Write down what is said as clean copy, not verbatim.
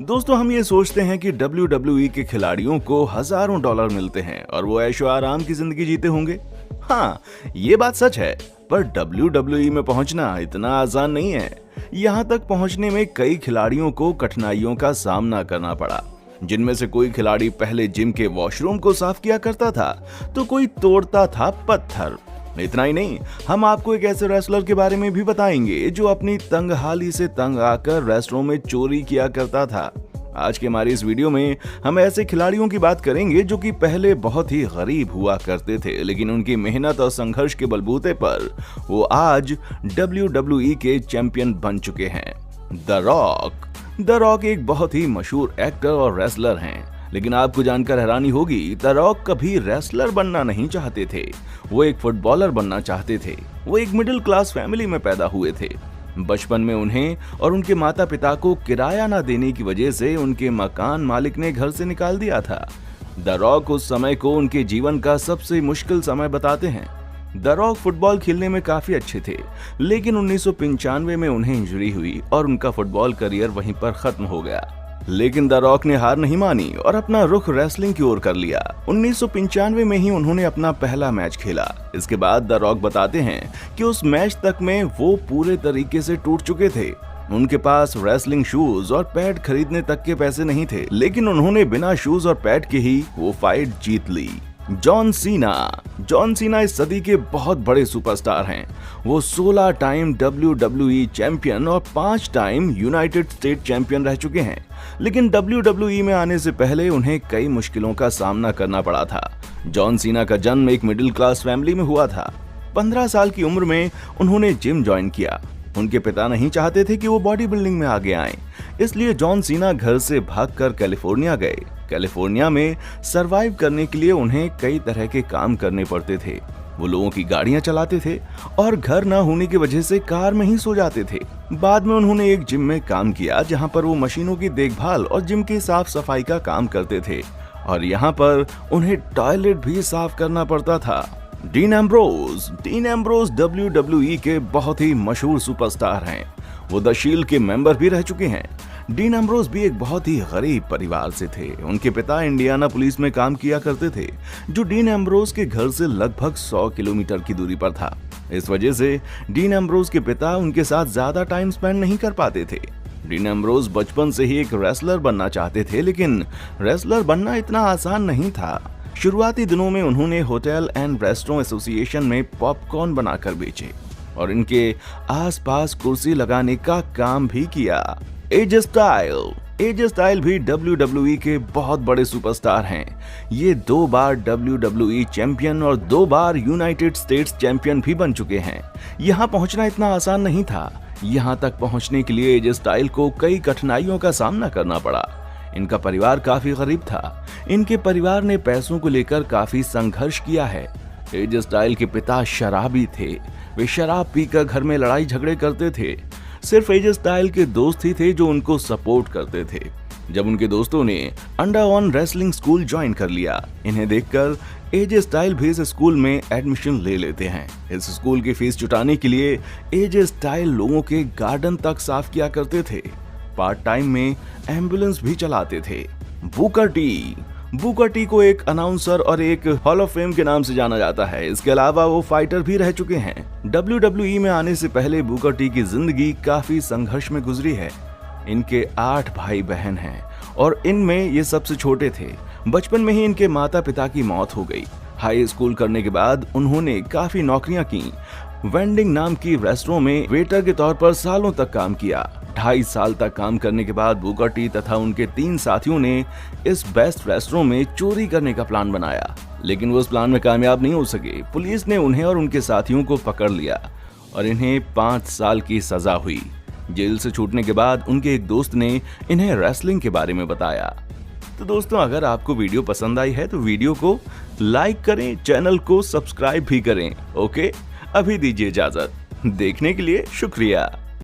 दोस्तों, हम ये सोचते हैं कि WWE के खिलाड़ियों को हजारों डॉलर मिलते हैं और वो ऐशो आराम की जिंदगी जीते होंगे। हाँ, ये बात सच है, पर WWE में पहुंचना इतना आसान नहीं है। यहाँ तक पहुंचने में कई खिलाड़ियों को कठिनाइयों का सामना करना पड़ा, जिनमें से कोई खिलाड़ी पहले जिम के वॉशरूम को साफ किया करता था तो कोई तोड़ता था पत्थर। इतना ही नहीं, हम आपको एक ऐसे रेसलर के बारे में भी बताएंगे जो अपनी तंगहाली से तंग आकर रेस्टोरों में चोरी किया करता था। आज के हमारी इस वीडियो में हम ऐसे खिलाड़ियों की बात करेंगे जो कि पहले बहुत ही गरीब हुआ करते थे, लेकिन उनकी मेहनत और संघर्ष के बलबूते पर वो आज WWE के चैंपियन बन चुके हैं। द रॉक एक बहुत ही मशहूर एक्टर और रेसलर हैं, लेकिन आपको जानकर हैरानी होगी, द रॉक कभी रेसलर बनना नहीं चाहते थे। वो एक फुटबॉलर बनना चाहते थे। वो एक मिडिल क्लास फैमिली में पैदा हुए थे। बचपन में उन्हें और उनके माता पिता को किराया न देने की वजह से उनके मकान मालिक ने घर से निकाल दिया था। द रॉक उस समय को उनके जीवन का सबसे मुश्किल समय बताते हैं। द रॉक फुटबॉल खेलने में काफी अच्छे थे, लेकिन 1995 में उन्हें इंजरी हुई और उनका फुटबॉल करियर वहीं पर खत्म हो गया। लेकिन द रॉक ने हार नहीं मानी और अपना रुख रेसलिंग की ओर कर लिया। 1995 में ही उन्होंने अपना पहला मैच खेला। इसके बाद द रॉक बताते हैं कि उस मैच तक में वो पूरे तरीके से टूट चुके थे। उनके पास रेसलिंग शूज और पैड खरीदने तक के पैसे नहीं थे, लेकिन उन्होंने बिना शूज और पैड के ही वो फाइट जीत ली। जॉन सीना इस सदी के बहुत बड़े सुपरस्टार हैं। वो 16 टाइम WWE चैंपियन और 5 टाइम यूनाइटेड स्टेट चैंपियन रह चुके हैं, लेकिन WWE में आने से पहले उन्हें कई मुश्किलों का सामना करना पड़ा था। जॉन सीना का जन्म एक मिडिल क्लास फैमिली में हुआ था। 15 साल की उम्र में उन्होंने जिम ज्वाइन किया। उनके पिता नहीं चाहते थे कि वो बॉडी बिल्डिंग में आगे आएं, इसलिए जॉन सीना घर से भागकर कैलिफोर्निया गए। कैलिफोर्निया में सरवाइव करने के लिए उन्हें कई तरह के काम करने पड़ते थे। वो लोगों की गाड़ियां चलाते थे और घर न होने की वजह से कार में ही सो जाते थे। बाद में उन्होंने एक जिम में काम किया, जहां पर वो मशीनों की देखभाल और जिम की साफ सफाई का काम करते थे, और यहाँ पर उन्हें टॉयलेट भी साफ करना पड़ता था। डीन एम्ब्रोज WWE के बहुत ही मशहूर सुपरस्टार हैं। वो द शील्ड के मेंबर भी रह चुके हैं। डीन एम्ब्रोज भी एक बहुत ही गरीब परिवार से थे। उनके पिता इंडियाना पुलिस में काम किया करते थे, जो डीन एम्ब्रोज के घर से लगभग 100 किलोमीटर की दूरी पर था। इस वजह से डीन एम्ब्रोज के पिता उनके साथ ज्यादा टाइम स्पेंड नहीं कर पाते थे। डीन एम्ब्रोज बचपन से ही एक रेसलर बनना चाहते थे, लेकिन रेसलर बनना इतना आसान नहीं था। शुरुआती दिनों में उन्होंने होटल एंड रेस्टोरेंट एसोसिएशन में पॉपकॉर्न बनाकर बेचे और इनके आसपास कुर्सी लगाने का काम भी किया। एजे स्टाइल भी WWE के बहुत बड़े सुपरस्टार हैं। ये 2 बार WWE चैंपियन और 2 बार यूनाइटेड स्टेट्स चैंपियन भी बन चुके हैं। यहाँ पहुंचना इतना आसान नहीं था। यहाँ तक पहुंचने के लिए एजे स्टाइल को कई कठिनाइयों का सामना करना पड़ा। इनका परिवार काफी गरीब था। इनके परिवार ने पैसों को लेकर काफी संघर्ष किया है। एजे स्टाइल के पिता शराबी थे। वे शराब पीकर घर में लड़ाई झगड़े करते थे। सिर्फ एजे स्टाइल के दोस्त ही थे जो उनको सपोर्ट करते थे। जब उनके दोस्तों ने अंडर-ऑन रेसलिंग स्कूल ज्वाइन कर लिया, इन्हें देखकर एजे स्टाइल भी इस स्कूल में एडमिशन ले लेते हैं। इस स्कूल की फीस जुटाने के लिए एजे स्टाइल लोगों के गार्डन तक साफ किया करते थे। पार्ट टाइम में एम्बुलेंस भी चलाते थे। बुकर टी को एक अनाउंसर और एक हॉल ऑफ फेम के नाम से जाना जाता है। इसके अलावा वो फाइटर भी रह चुके हैं। WWE में आने से पहले बुकर टी की जिंदगी काफी संघर्ष में गुजरी है। इनके 8 भाई बहन हैं और इनमें ये सबसे छोटे थे। बचपन में ही इनके माता पिता की मौत हो गई। हाई स्कूल करने के बाद उन्होंने काफी नौकरियां की। वेंडिंग नाम की रेस्टोरेंट में वेटर के तौर पर सालों तक काम किया। 2.5 साल तक काम करने के बाद बुकर टी तथा उनके 3 साथियों ने इस बेस्ट रेस्टोरेंट में चोरी करने का प्लान बनाया, लेकिन वो उस प्लान में कामयाब नहीं हो सके। पुलिस ने उन्हें और उनके साथियों को पकड़ लिया और इन्हें 5 साल की सजा हुई। जेल से छूटने के बाद उनके एक दोस्त ने इन्हें रेसलिंग के बारे में बताया। तो दोस्तों, अगर आपको वीडियो पसंद आई है तो वीडियो को लाइक करें, चैनल को सब्सक्राइब भी करें। ओके, अभी दीजिए इजाजत। देखने के लिए शुक्रिया।